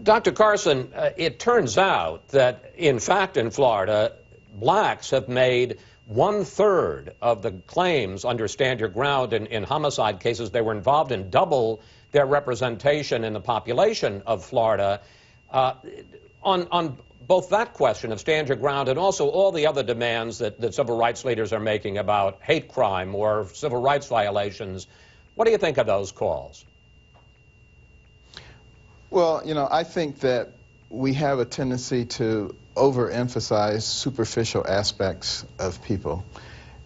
Dr. Carson, it turns out that, in fact, in Florida, blacks have made 1/3 of the claims under Stand Your Ground in homicide cases. They were involved in double their representation in the population of Florida. On both that question of Stand Your Ground and also all the other demands that civil rights leaders are making about hate crime or civil rights violations, what do you think of those calls? Well, you know, I think that we have a tendency to overemphasize superficial aspects of people.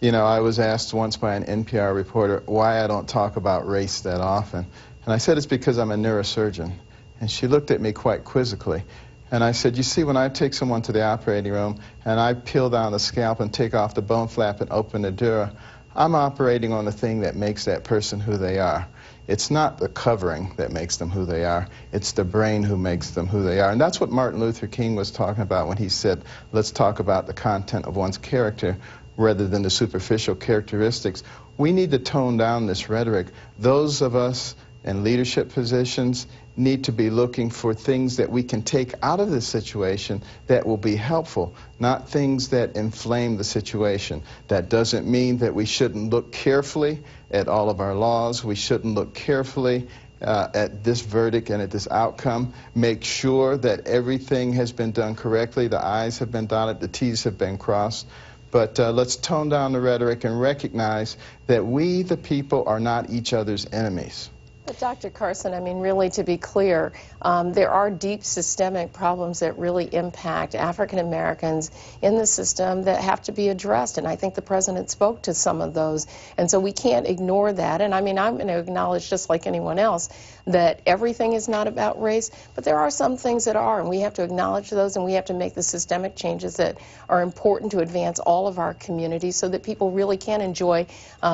You know, I was asked once by an NPR reporter why I don't talk about race that often. And I said it's because I'm a neurosurgeon. And she looked at me quite quizzically. And I said, you see, when I take someone to the operating room and I peel down the scalp and take off the bone flap and open the dura, I'm operating on the thing that makes that person who they are. It's not the covering that makes them who they are. It's the brain who makes them who they are. And that's what Martin Luther King was talking about when he said, let's talk about the content of one's character rather than the superficial characteristics. We need to tone down this rhetoric. Those of us in leadership positions need to be looking for things that we can take out of the situation that will be helpful, not things that inflame the situation. That doesn't mean that we shouldn't look carefully at all of our laws. We shouldn't look carefully at this verdict and at this outcome. Make sure that everything has been done correctly, the I's have been dotted, the T's have been crossed. But let's tone down the rhetoric and recognize that we, the people, are not each other's enemies. But Dr. Carson, I mean, really, to be clear, there are deep systemic problems that really impact African Americans in the system that have to be addressed, and I think the President spoke to some of those. And so we can't ignore that. And I mean, I'm going to acknowledge, just like anyone else, that everything is not about race, but there are some things that are, and we have to acknowledge those, and we have to make the systemic changes that are important to advance all of our communities so that people really can enjoy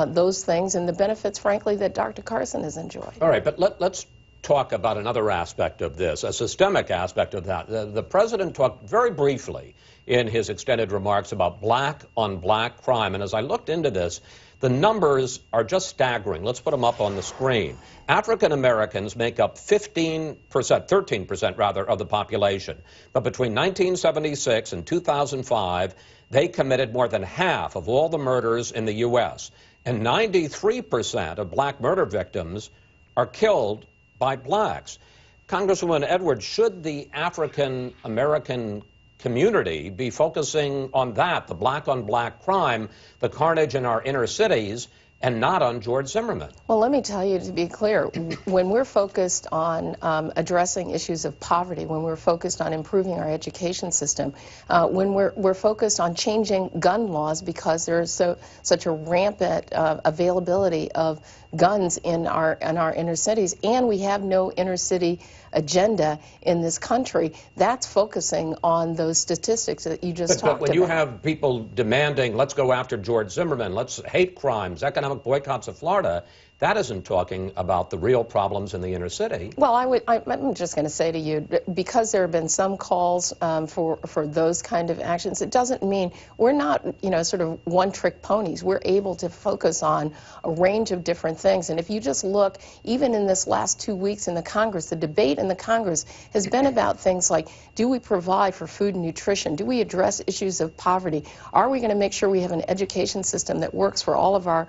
those things and the benefits, frankly, that Dr. Carson has enjoyed. All right, but let's talk about another aspect of this, a systemic aspect of that. The President talked very briefly in his extended remarks about black-on-black crime, and as I looked into this, the numbers are just staggering. Let's put them up on the screen. African Americans make up 13% rather, of the population. But between 1976 and 2005, they committed more than half of all the murders in the U.S. And 93% of black murder victims are killed by blacks. Congresswoman Edwards, should the African American community be focusing on that, the black-on-black crime, the carnage in our inner cities, and not on George Zimmerman? Well, let me tell you, to be clear, when we're focused on addressing issues of poverty, when we're focused on improving our education system, when we're focused on changing gun laws because there's such a rampant availability of guns in our inner cities, and we have no inner city agenda in this country, that's focusing on those statistics that you just talked about. But when you have people demanding, let's go after George Zimmerman, let's hate crimes, economic boycotts of Florida, that isn't talking about the real problems in the inner city. Well, I'm just going to say to you, because there have been some calls for those kind of actions, it doesn't mean we're not, you know, sort of one-trick ponies. We're able to focus on a range of different things. And if you just look, even in this last 2 weeks in the Congress, the debate in the Congress has been about things like, do we provide for food and nutrition? Do we address issues of poverty? Are we going to make sure we have an education system that works for all of our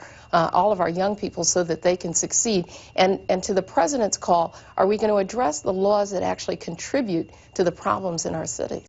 young people so that they can succeed? And to the President's call, are we going to address the laws that actually contribute to the problems in our city?